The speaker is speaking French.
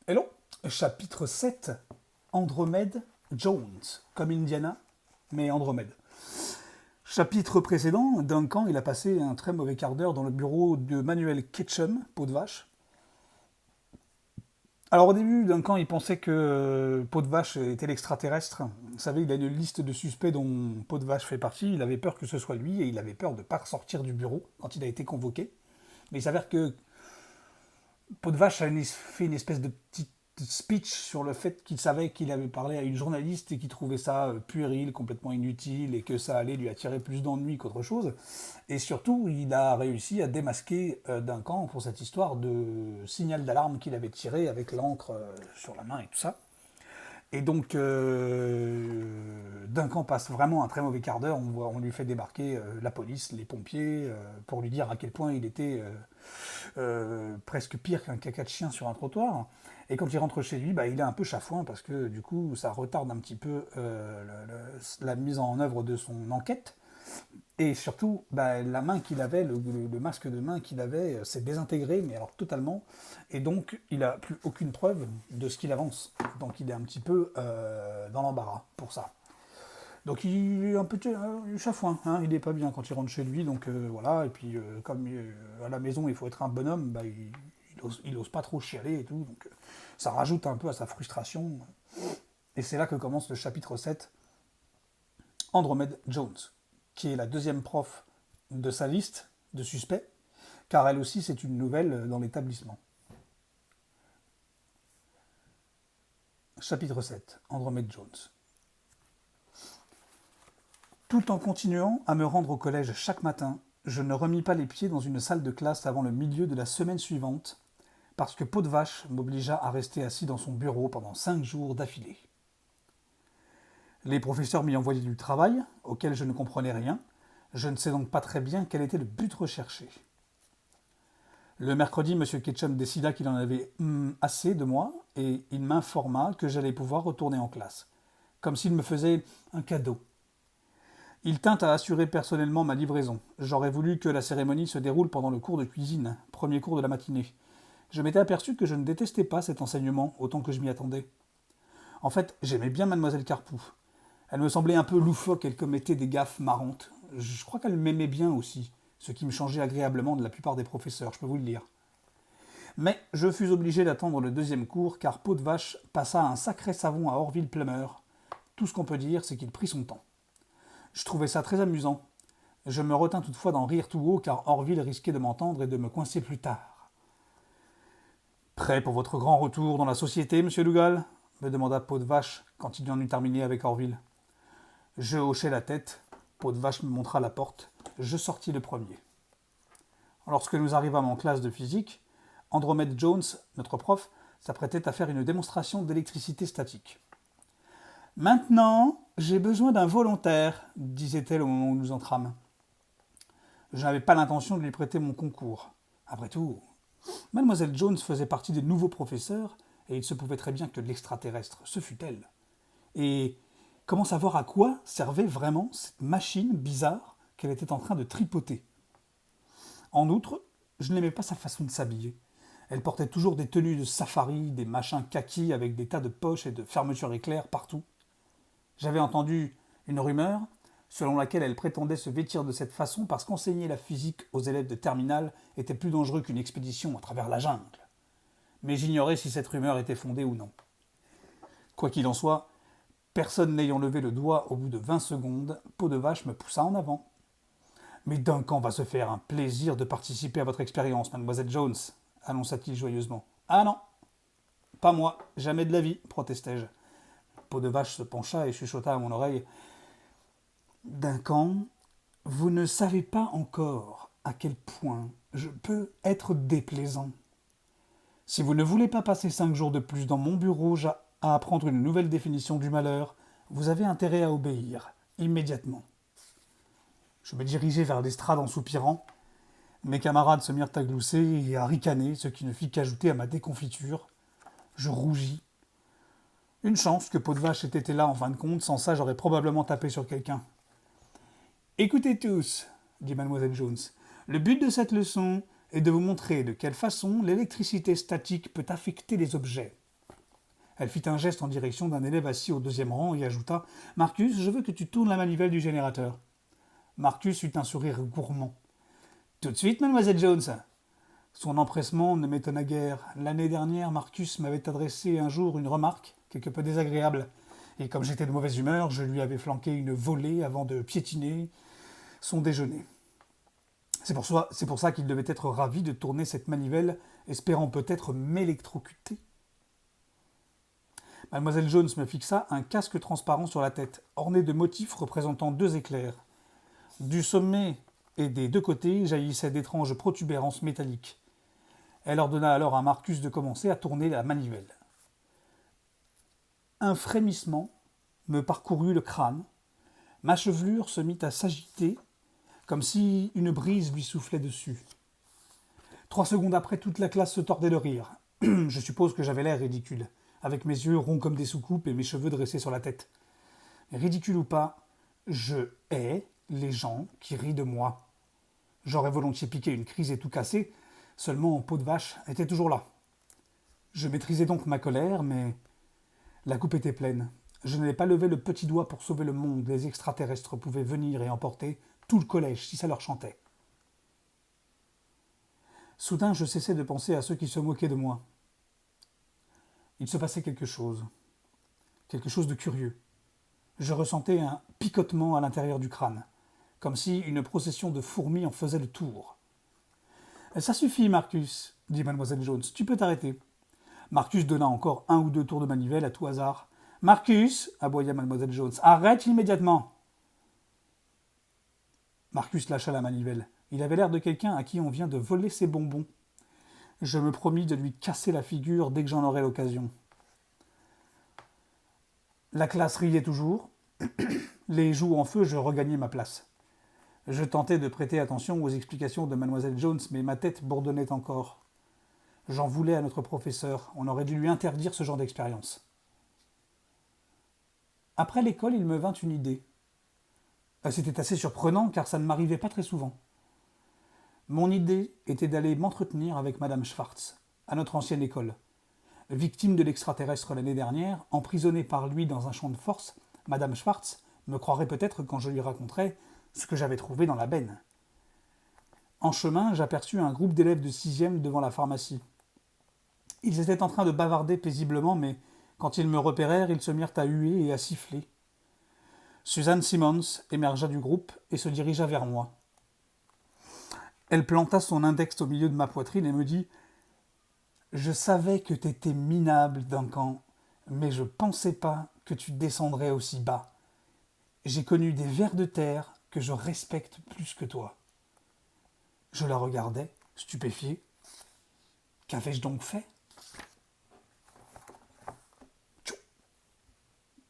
Hello, chapitre 7, Andromède Jones, comme Indiana, mais Andromède. Chapitre précédent, Duncan, il a passé un très mauvais quart d'heure dans le bureau de Manuel Ketchum, peau de vache. Alors au début, Duncan, il pensait que peau de vache était l'extraterrestre. Vous savez, il a une liste de suspects dont peau de vache fait partie. Il avait peur que ce soit lui et il avait peur de ne pas ressortir du bureau quand il a été convoqué. Mais il s'avère que peau de vache a fait une espèce de petite speech sur le fait qu'il savait qu'il avait parlé à une journaliste et qu'il trouvait ça puéril, complètement inutile et que ça allait lui attirer plus d'ennuis qu'autre chose. Et surtout, il a réussi à démasquer Duncan pour cette histoire de signal d'alarme qu'il avait tiré avec l'encre sur la main et tout ça. Et donc, Duncan passe vraiment un très mauvais quart d'heure. On lui fait débarquer la police, les pompiers, pour lui dire à quel point il était presque pire qu'un caca de chien sur un trottoir. Et quand il rentre chez lui, bah, il est un peu chafouin parce que du coup, ça retarde un petit peu la mise en œuvre de son enquête. Et surtout, bah, la main qu'il avait, le masque de main qu'il avait, s'est désintégré, mais alors totalement. Et donc, il n'a plus aucune preuve de ce qu'il avance. Donc, il est un petit peu dans l'embarras pour ça. Donc, il est un peu chafouin, hein, il n'est pas bien quand il rentre chez lui. Donc, voilà. Et puis, comme à la maison, il faut être un bonhomme, bah, il ose pas trop chialer et tout. Donc, ça rajoute un peu à sa frustration. Et c'est là que commence le chapitre 7, Andromède Jones, qui est la deuxième prof de sa liste de suspects, car elle aussi c'est une nouvelle dans l'établissement. Chapitre 7, Andromède Jones. Tout en continuant à me rendre au collège chaque matin, je ne remis pas les pieds dans une salle de classe avant le milieu de la semaine suivante, parce que Peau de Vache m'obligea à rester assis dans son bureau pendant 5 jours d'affilée. Les professeurs m'y envoyaient du travail, auquel je ne comprenais rien. Je ne sais donc pas très bien quel était le but recherché. Le mercredi, M. Ketchum décida qu'il en avait assez de moi et il m'informa que j'allais pouvoir retourner en classe, comme s'il me faisait un cadeau. Il tint à assurer personnellement ma livraison. J'aurais voulu que la cérémonie se déroule pendant le cours de cuisine, premier cours de la matinée. Je m'étais aperçu que je ne détestais pas cet enseignement autant que je m'y attendais. En fait, j'aimais bien Mademoiselle Carpoux. Elle me semblait un peu loufoque, elle commettait des gaffes marrantes. Je crois qu'elle m'aimait bien aussi, ce qui me changeait agréablement de la plupart des professeurs, je peux vous le dire. Mais je fus obligé d'attendre le deuxième cours car Peau de Vache passa un sacré savon à Orville Plummer. Tout ce qu'on peut dire, c'est qu'il prit son temps. Je trouvais ça très amusant. Je me retins toutefois d'en rire tout haut car Orville risquait de m'entendre et de me coincer plus tard. Prêt pour votre grand retour dans la société, monsieur Dougal me demanda Peau de Vache quand il en eut terminé avec Orville. Je hochai la tête, Peau de Vache me montra la porte, je sortis le premier. Lorsque nous arrivâmes en classe de physique, Andromède Jones, notre prof, s'apprêtait à faire une démonstration d'électricité statique. Maintenant, j'ai besoin d'un volontaire, disait-elle au moment où nous entrâmes. Je n'avais pas l'intention de lui prêter mon concours. Après tout, Mademoiselle Jones faisait partie des nouveaux professeurs et il se pouvait très bien que l'extraterrestre, ce fût elle. Et comment savoir à quoi servait vraiment cette machine bizarre qu'elle était en train de tripoter? En outre, je n'aimais pas sa façon de s'habiller. Elle portait toujours des tenues de safari, des machins kaki avec des tas de poches et de fermetures éclairs partout. J'avais entendu une rumeur selon laquelle elle prétendait se vêtir de cette façon parce qu'enseigner la physique aux élèves de terminale était plus dangereux qu'une expédition à travers la jungle. Mais j'ignorais si cette rumeur était fondée ou non. Quoi qu'il en soit, personne n'ayant levé le doigt au bout de 20 secondes, Peau de Vache me poussa en avant. Mais Duncan va se faire un plaisir de participer à votre expérience, mademoiselle Jones, annonça-t-il joyeusement. Ah non, pas moi, jamais de la vie, protestai-je. Peau de Vache se pencha et chuchota à mon oreille. Duncan, vous ne savez pas encore à quel point je peux être déplaisant. Si vous ne voulez pas passer 5 jours de plus dans mon bureau à apprendre une nouvelle définition du malheur, vous avez intérêt à obéir, immédiatement. Je me dirigeai vers l'estrade en soupirant. Mes camarades se mirent à glousser et à ricaner, ce qui ne fit qu'ajouter à ma déconfiture. Je rougis. Une chance que Peau de Vache ait été là en fin de compte, sans ça j'aurais probablement tapé sur quelqu'un. Écoutez tous, dit mademoiselle Jones, le but de cette leçon est de vous montrer de quelle façon l'électricité statique peut affecter les objets. Elle fit un geste en direction d'un élève assis au deuxième rang et ajouta « Marcus, je veux que tu tournes la manivelle du générateur. » Marcus eut un sourire gourmand. « Tout de suite, mademoiselle Jones !» Son empressement ne m'étonna guère. L'année dernière, Marcus m'avait adressé un jour une remarque quelque peu désagréable. Et comme j'étais de mauvaise humeur, je lui avais flanqué une volée avant de piétiner son déjeuner. C'est pour ça qu'il devait être ravi de tourner cette manivelle, espérant peut-être m'électrocuter. Mademoiselle Jones me fixa un casque transparent sur la tête, orné de motifs représentant deux éclairs. Du sommet et des deux côtés jaillissaient d'étranges protubérances métalliques. Elle ordonna alors à Marcus de commencer à tourner la manivelle. Un frémissement me parcourut le crâne. Ma chevelure se mit à s'agiter, comme si une brise lui soufflait dessus. 3 secondes après, toute la classe se tordait de rire. Je suppose que j'avais l'air ridicule, avec mes yeux ronds comme des soucoupes et mes cheveux dressés sur la tête. Mais ridicule ou pas, je hais les gens qui rient de moi. J'aurais volontiers piqué une crise et tout cassé, seulement Peau de Vache était toujours là. Je maîtrisais donc ma colère, mais la coupe était pleine. Je n'allais pas lever le petit doigt pour sauver le monde. Les extraterrestres pouvaient venir et emporter tout le collège si ça leur chantait. Soudain, je cessai de penser à ceux qui se moquaient de moi. Il se passait quelque chose de curieux. Je ressentais un picotement à l'intérieur du crâne, comme si une procession de fourmis en faisait le tour. « Ça suffit, Marcus, dit mademoiselle Jones, tu peux t'arrêter. » Marcus donna encore 1 ou 2 tours de manivelle à tout hasard. « Marcus, aboya mademoiselle Jones, arrête immédiatement !» Marcus lâcha la manivelle. Il avait l'air de quelqu'un à qui on vient de voler ses bonbons. Je me promis de lui casser la figure dès que j'en aurais l'occasion. La classe riait toujours. Les joues en feu, je regagnai ma place. Je tentais de prêter attention aux explications de mademoiselle Jones, mais ma tête bourdonnait encore. J'en voulais à notre professeur. On aurait dû lui interdire ce genre d'expérience. Après l'école, il me vint une idée. C'était assez surprenant, car ça ne m'arrivait pas très souvent. Mon idée était d'aller m'entretenir avec madame Schwartz, à notre ancienne école. Victime de l'extraterrestre l'année dernière, emprisonnée par lui dans un champ de force, madame Schwartz me croirait peut-être quand je lui raconterais ce que j'avais trouvé dans la benne. En chemin, j'aperçus un groupe d'élèves de 6e devant la pharmacie. Ils étaient en train de bavarder paisiblement, mais quand ils me repérèrent, ils se mirent à huer et à siffler. Suzanne Simmons émergea du groupe et se dirigea vers moi. Elle planta son index au milieu de ma poitrine et me dit « Je savais que t'étais minable, Duncan, mais je pensais pas que tu descendrais aussi bas. J'ai connu des vers de terre que je respecte plus que toi. » Je la regardais, stupéfié. Qu'avais-je donc fait ?